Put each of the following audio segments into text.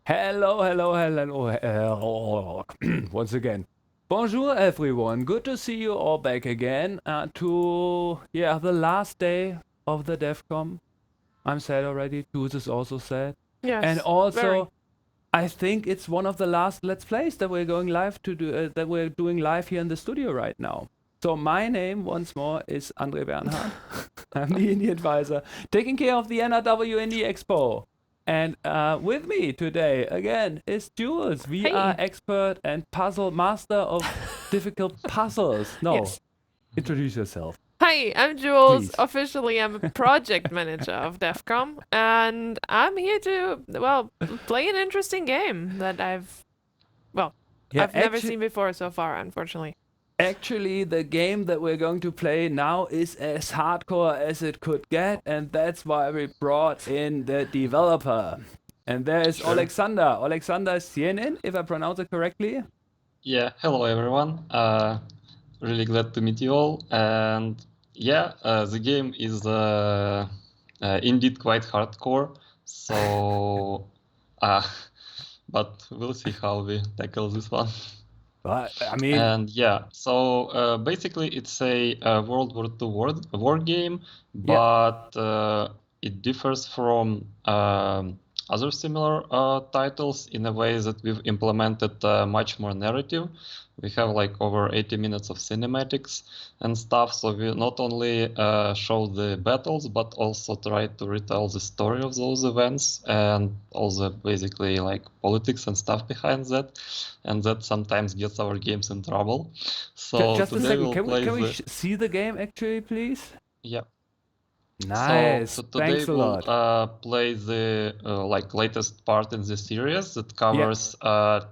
Hello, hello, hello, hello. Once again. Bonjour, everyone. Good to see you all back again to, the last day of the devcom. I'm sad already. Jules is also sad. Yes. And also, very. I think it's one of the last Let's Plays that we're going live to do, that we're doing live here in the studio right now. So my name, once more, is Andre Bernhard. I'm the indie advisor, taking care of the NRW Indie Expo. And with me today, again, is Jules, VR Hey. expert and puzzle master of difficult puzzles. No, Yes. introduce yourself. Hi, I'm Jules. Please. Officially, I'm a project manager of devcom, and I'm here to, play an interesting game that I've never seen before so far, unfortunately. Actually, the game that we're going to play now is as hardcore as it could get, and that's why we brought in the developer. And there is Alexander. Alexander Sienin, if I pronounce it correctly. Yeah, hello everyone. Really glad to meet you all. And the game is indeed quite hardcore. So, but we'll see how we tackle this one. But I mean, And so basically it's a World War II war game, but it differs from other similar titles in a way that we've implemented much more narrative. We have like over 80 minutes of cinematics and stuff, so we not only show the battles, but also try to retell the story of those events and also basically like politics and stuff behind that. And that sometimes gets our games in trouble. So just a today second. we'll Can we see the game actually, please? Yeah. Nice. So today Thanks a we'll lot. play the latest part in the series that covers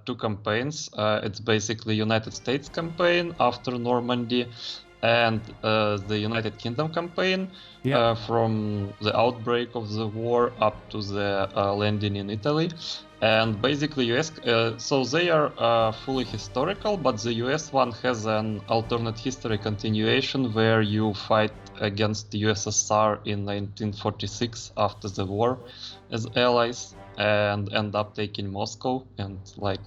two campaigns. It's basically United States campaign after Normandy and the United Kingdom campaign from the outbreak of the war up to the landing in Italy. And basically US, so they are fully historical, but the US one has an alternate history continuation where you fight against the USSR in 1946 after the war as allies and end up taking Moscow and like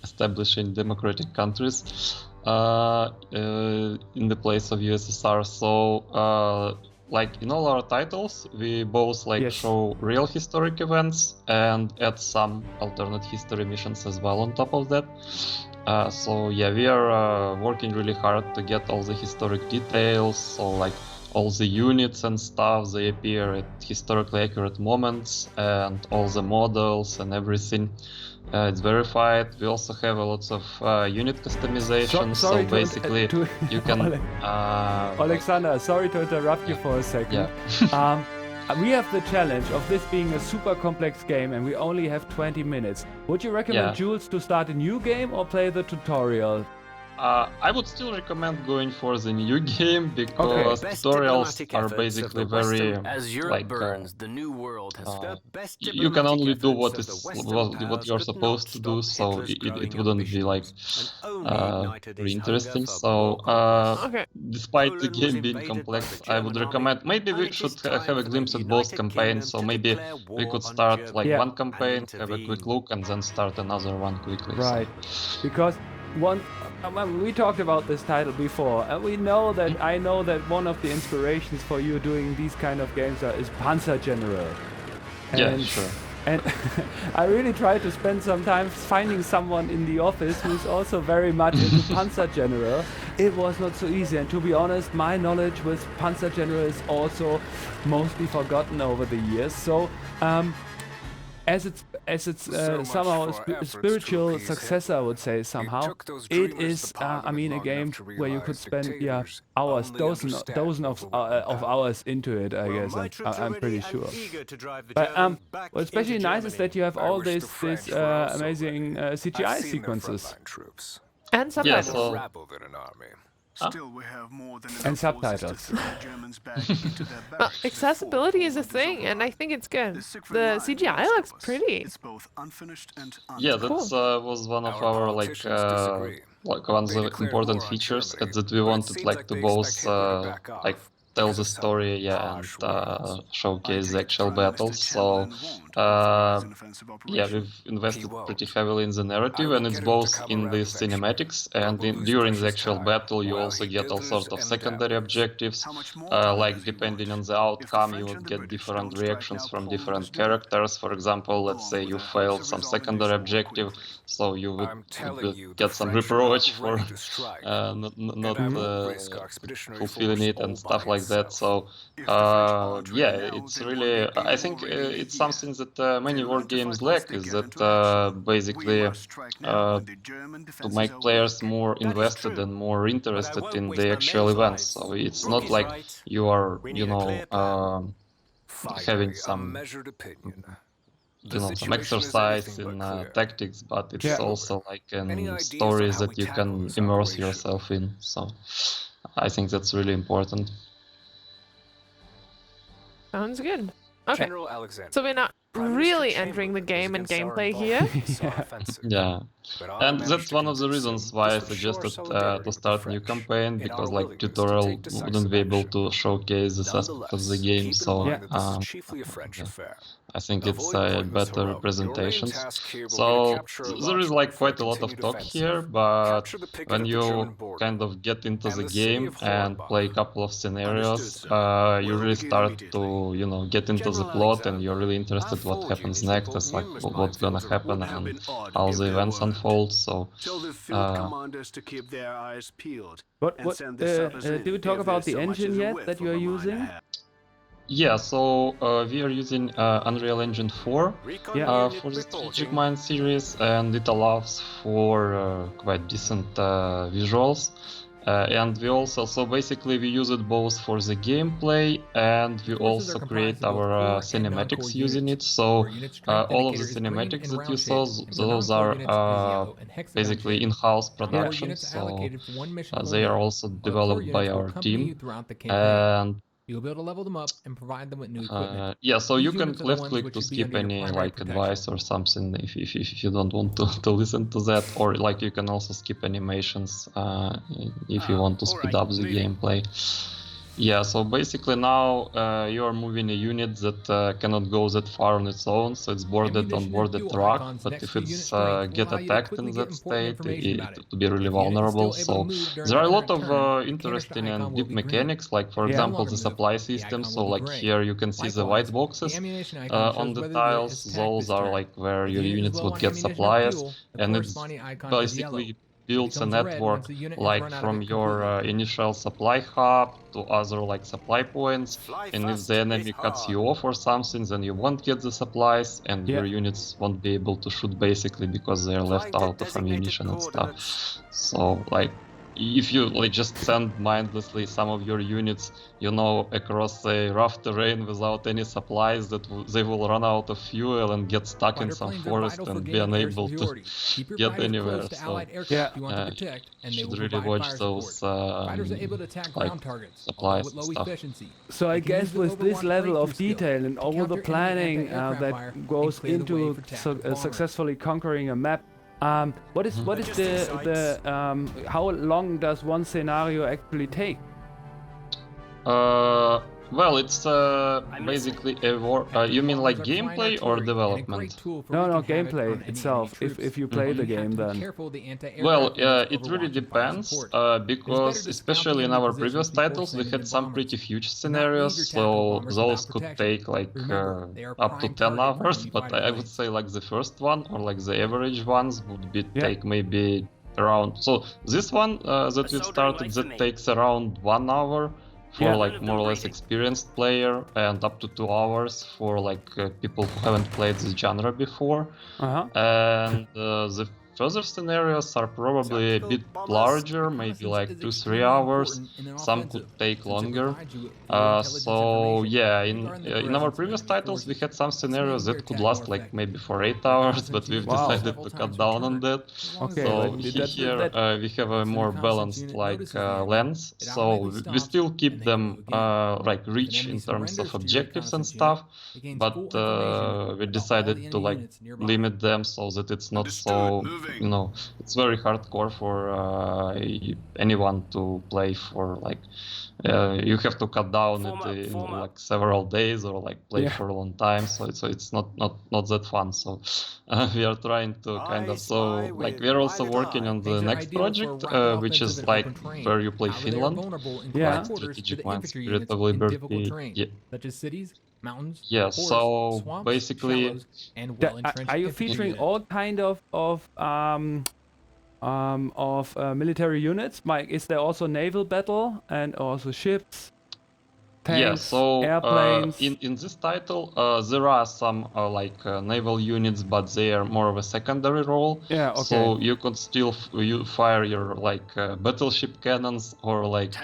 establishing democratic countries in the place of USSR. So like in all our titles, we both show real historic events and add some alternate history missions as well on top of that. So we are working really hard to get all the historic details. So like all the units and stuff, they appear at historically accurate moments, and all the models and everything. It's verified. We also have a lot of unit customization. So basically, you can. Alexander, sorry to interrupt you for a second. We have the challenge of this being a super complex game, and we only have 20 minutes. Would you recommend Jules to start a new game or play the tutorial? I would still recommend going for the new game because tutorials are basically very you can only do what you're supposed to do, so it wouldn't be like very interesting. So despite the game being complex, I would recommend maybe we should have a glimpse at both campaigns. So maybe we could start like one campaign, have a quick look, and then start another one quickly. Right, because we talked about this title before, and I know that one of the inspirations for you doing these kind of games is Panzer General. And, sure. And I really tried to spend some time finding someone in the office who's also very much into Panzer General. It was not so easy, and to be honest, my knowledge with Panzer General is also mostly forgotten over the years. So, as it's somehow a spiritual successor, I would say somehow. It is, a game where you could spend hours, dozen of hours into it. I guess I'm pretty sure. But what's especially nice is that you have all these amazing CGI sequences and subtitles. Still, we have more than and subtitles. Well, accessibility is a thing, and I think it's good. The CGI looks pretty. It's both unfinished and that was one of our one of the important features that we wanted to both tell the story, and showcase the actual battles. So yeah, we've invested pretty heavily in the narrative, and it's both in the cinematics and during the actual battle. You also get all sorts of secondary objectives, like depending on the outcome, you would get different reactions from different characters. For example, let's say you failed some secondary objective, so you would get some reproach for not fulfilling it and stuff like that. So yeah, it's really, I think it's something that many war games lack, is that basically to make players more invested and more interested in the actual events. So it's not like you are, you know, having some some exercise in tactics, but it's also like in stories that you can immerse yourself in. So I think that's really important. Sounds good. Okay, so we're not really entering the game and gameplay here. Yeah, and that's one of the reasons why I suggested to start new campaign, because like tutorial wouldn't be able to showcase this aspect of the game. So I think it's a better representation. So there is like quite a lot of talk here, but when you kind of get into the game and play a couple of scenarios, you really start to, you know, get into the plot, and you're really interested what happens next, as like what's gonna happen and how the events unfold. So do you talk about the engine yet that you are using? Yeah, so we are using Unreal Engine 4 for the Strategic Mind series, and it allows for quite decent visuals. And we also, so basically we use it both for the gameplay, and we also create our cinematics using it. So all of the cinematics that you saw, those are basically in-house productions, so they are also developed by our team. And you'll be able to level them up and provide them with new equipment. yeah, so you can left click to skip any like advice or something if you don't want to listen to that, or like you can also skip animations if you want to speed up the gameplay. Yeah, so basically now you are moving a unit that cannot go that far on its own, so it's boarded on boarded rock, but if it's get attacked in that state, it would be really vulnerable. So there are a lot of interesting and deep mechanics, like for example the supply system. So like here you can see the white boxes on the tiles, those are like where your units would get supplies, and it's basically builds a network like from your initial supply hub to other like supply points, and if the enemy cuts you off or something, then you won't get the supplies, and your units won't be able to shoot basically because they're left out of ammunition and stuff. So like if you like just send mindlessly some of your units, you know, across a rough terrain without any supplies, that they will run out of fuel and get stuck in some forest and be unable to get anywhere. So you should really watch those like supplies and stuff. So I guess with this level of detail and all the planning that goes into successfully conquering a map, what is the how long does one scenario actually take? Well, it's basically a war. You mean like gameplay or development? No, gameplay itself. If you play the game, then. Well, it really depends, because especially in our previous titles, we had some pretty huge scenarios, so those could take like up to 10 hours. But I would say like the first one, or like the average ones, would be take maybe around. So this one that we've started, that takes around 1 hour. For like more or less experienced player, and up to 2 hours for like people who haven't played this genre before. And the further scenarios are probably a bit larger, maybe like 2-3 hours. Some could take longer. So yeah, in our previous titles we had some scenarios that could last like maybe for 8 hours, but we've decided to cut down on that. So here we have a more balanced like length. So we still keep them like rich in terms of objectives and stuff, but we decided to like limit them so that it's not so you know, it's very hardcore for anyone to play for, like, you have to cut down it, you know, like several days or like play for a long time, so it's not that fun. So we are trying to kind of, so like we are also working on the next project, which is like where you play Finland, like strategic mind, Spirit of Liberty. Yeah. Such as cities, mountains, Yeah, forests, so swamps, basically, shallows, and well-entrenched Are you infantry featuring units. all kind of military units? Like, is there also naval battle and also ships, tanks, yeah, so airplanes? in this title, there are some like naval units, but they are more of a secondary role. Yeah, okay. So you could still you fire your like battleship cannons or like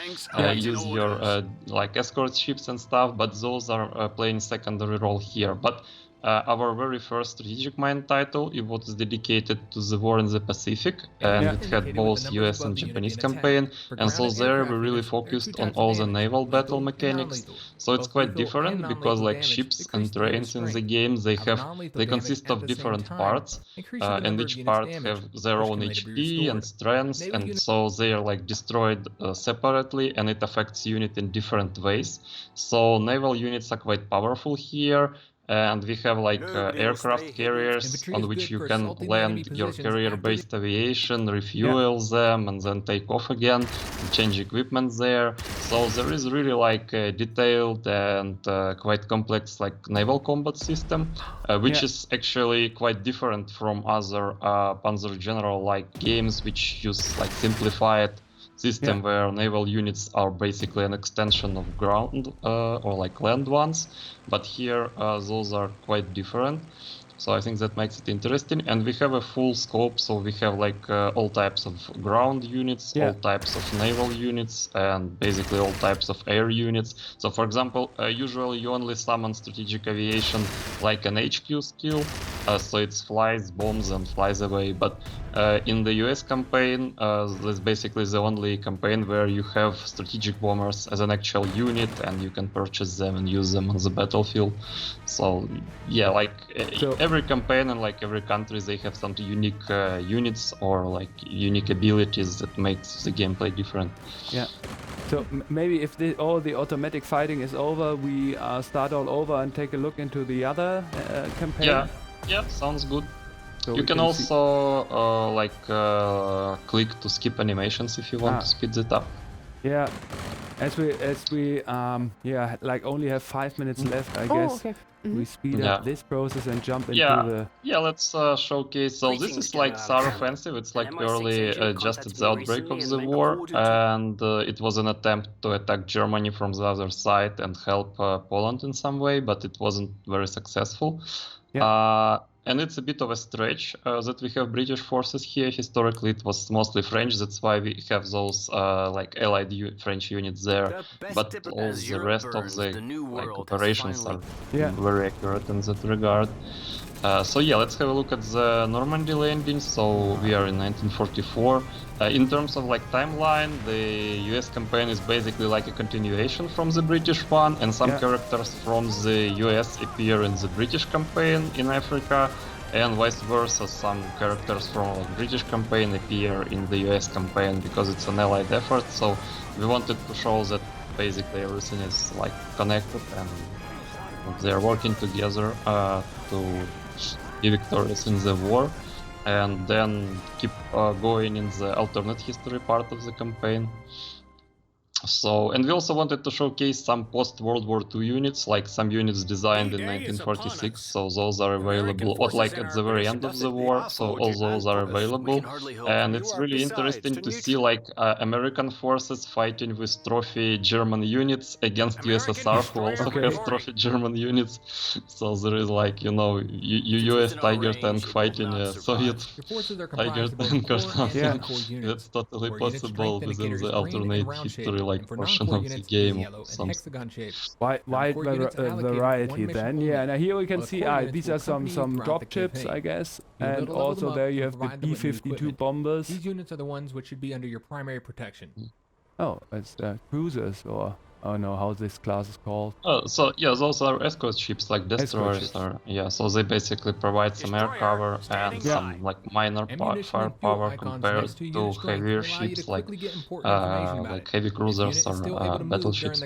use your like escort ships and stuff, but those are playing secondary role here. But our very first strategic mind title, it was dedicated to the war in the Pacific, and it had both US and Japanese campaign, and so there we really focused on all the naval battle mechanics. So it's quite different because like ships and trains in the game, they consist of different parts, and each part have their own HP and strengths, and so they are like destroyed separately, and it affects unit in different ways. So naval units are quite powerful here. And we have like aircraft carriers on which you can land your carrier-based aviation, refuel them, and then take off again, and change equipment there. So there is really like a detailed and quite complex like naval combat system, which is actually quite different from other Panzer General like games, which use like simplified system where naval units are basically an extension of ground or like land ones, but here those are quite different. So I think that makes it interesting, and we have a full scope, so we have like all types of ground units, all types of naval units, and basically all types of air units. So for example, usually you only summon strategic aviation like an HQ skill, so it flies, bombs, and flies away, but in the US campaign, that's basically the only campaign where you have strategic bombers as an actual unit, and you can purchase them and use them on the battlefield. So yeah, like every campaign and like every country, they have some unique units or like unique abilities that makes the gameplay different. Yeah. So maybe if all the automatic fighting is over, we start all over and take a look into the other campaign. Yeah, sounds good. So you can also click to skip animations if you want to speed it up. Yeah, as we like only have 5 minutes left, I guess. Okay. We speed up this process and jump into the... Yeah, let's showcase. So this is like SAR offensive. It's like early, just at the outbreak of the war, and it was an attempt to attack Germany from the other side and help Poland in some way, but it wasn't very successful. And it's a bit of a stretch that we have British forces here. Historically, it was mostly French. That's why we have those like allied French units there. But all the rest of the like, operations are very accurate in that regard. So yeah, let's have a look at the Normandy landing. So we are in 1944. In terms of like timeline, the US campaign is basically like a continuation from the British one, and some characters from the US appear in the British campaign in Africa, and vice versa. Some characters from like British campaign appear in the US campaign because it's an allied effort. So we wanted to show that basically everything is like connected and they're working together to be victorious in the war, and then keep going in the alternate history part of the campaign. So, and we also wanted to showcase some post-World War II units, like some units designed in 1946, so those are available, or like at the very end of the war, so all those are available. And it's really interesting to see like American forces fighting with trophy German units against USSR, who also has trophy German units. So there is like, you know, US Tiger tank fighting a Soviet Tiger tank or something. That's totally possible within the alternate history like portion of the game. Wide variety then. Yeah, now here we can see these are some drop ships, I guess, and also there you have the B-52 bombers. These units are the ones which should be under your primary protection. Oh, it's cruisers or... oh no, how this class is called. So yeah, those are escort ships like destroyers. ships. Yeah, so they basically provide some air cover and some like minor firepower compared to heavier ships like heavy cruisers or battleships.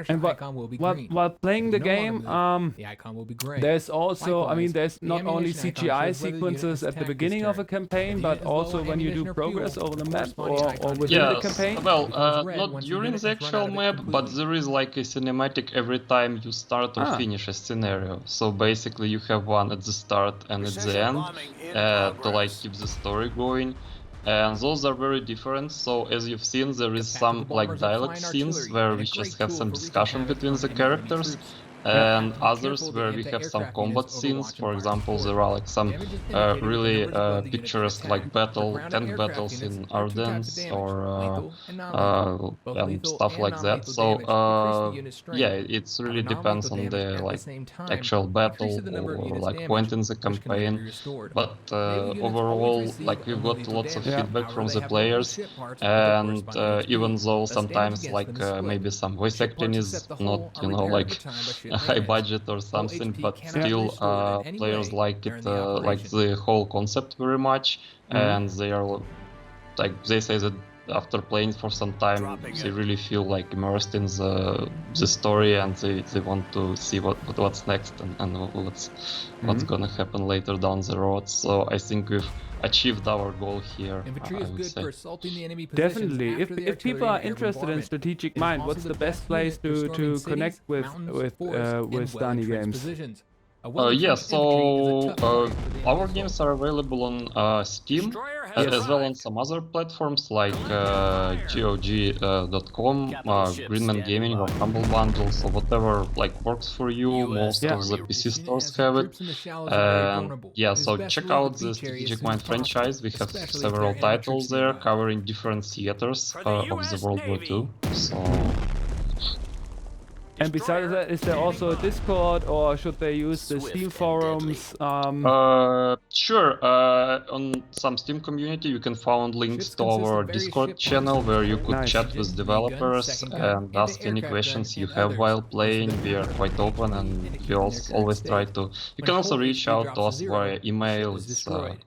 And while playing the game, the icon will be gray. there's also, I mean, there's The not only ammunition icon CGI shows whether the unit sequences has at the attacked beginning this of a turn. campaign, If the but unit is low also on when you ammunition do or progress fuel, over the the map corresponding or icon within the Yes, campaign. well, becomes red not once the during unit the has run actual out of it map, but completely. there is like a cinematic every time you start or Ah. finish a scenario. So basically you have one at the start and at the end to like keep the story going. And those are very different. So as you've seen, there is some like dialogue scenes where we just have some discussion between the characters. And others where we have some combat scenes. For example, there are like some really picturesque like tank battles in Ardennes or and stuff like that. So yeah, it really depends on the like actual battle or like point in the campaign. But overall, like we've got lots of feedback from the players, and even though sometimes like maybe some voice acting is not, you know, like high budget or something, but still players like it, like the whole concept very much, and they are like, they say that after playing for some time they really feel like immersed in the story, and they want to see what's next and what's gonna happen later down the road. So I think we've achieved our goal here. Infantry I is would good say. for assaulting the enemy positions Definitely. after the If people artillery are and air interested in bombardment. Strategic It is Mind, also what's the best unit place for to storming connect cities, with mountains, forests, and Starni well-entrenched Games? positions. A Yeah, well-entrenched so infantry is a tough target for the our enemy games assault. are available on Steam, as well on some other platforms like GOG.com, Greenman Gaming or Humble Bundle, so whatever like works for you. Most of the PC stores have it. Yeah, so check out the Strategic Mind franchise. We have several titles there covering different theaters of the World War II. So And besides that, is there also a Discord, or should they use the Steam forums? sure. On some Steam community, you can find links to our Discord channel where you could chat with developers and ask any questions you have while playing. We are quite open, and we always try to. You can also reach out to us via email. It's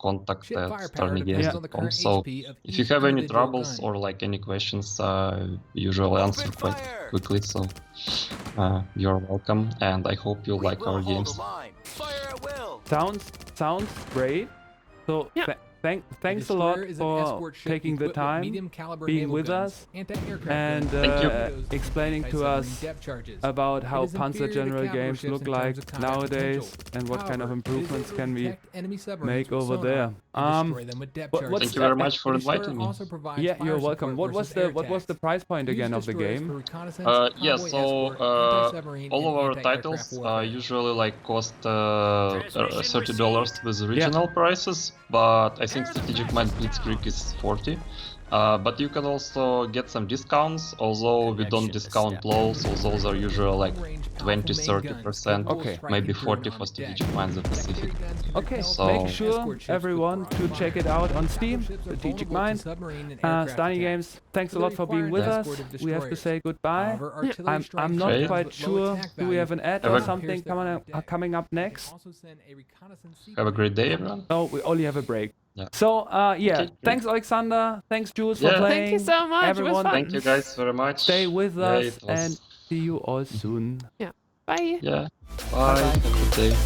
contact@starnigames.com. So if you have any troubles or like any questions, we usually answer quite quickly. So you're welcome, and I hope you like our games. Sounds great. So thanks a lot for taking the time, being with us, and explaining to us about how Panzer General games look like nowadays and what kind of improvements can we make over there. Thank you very much for inviting me. Yeah, you're welcome. What was the price point again of the game? Yeah, so all of our titles usually like cost $30 with original prices, but I think Strategic Mind Blitzkrieg is 40. But you can also get some discounts, although we don't discount low, so those are usually like 20-30%, Okay. maybe 40 for Strategic Mind the Pacific. Okay, So- make sure everyone to check it out on Steam, Strategic Mind. Starni Games, thanks a lot for being with us. We have to say goodbye. I'm not Great. quite sure. Do we have an ad or something coming up next? Have a great day, everyone. No, we only have a break. Yeah. So, yeah, great. thanks Alexander, thanks Jules for Yeah. playing. Thank you so much. Everyone, It was fun. Thank you guys very much. stay with Yeah, us it was- and see you all soon. Bye. Yeah. Bye. Have a good day.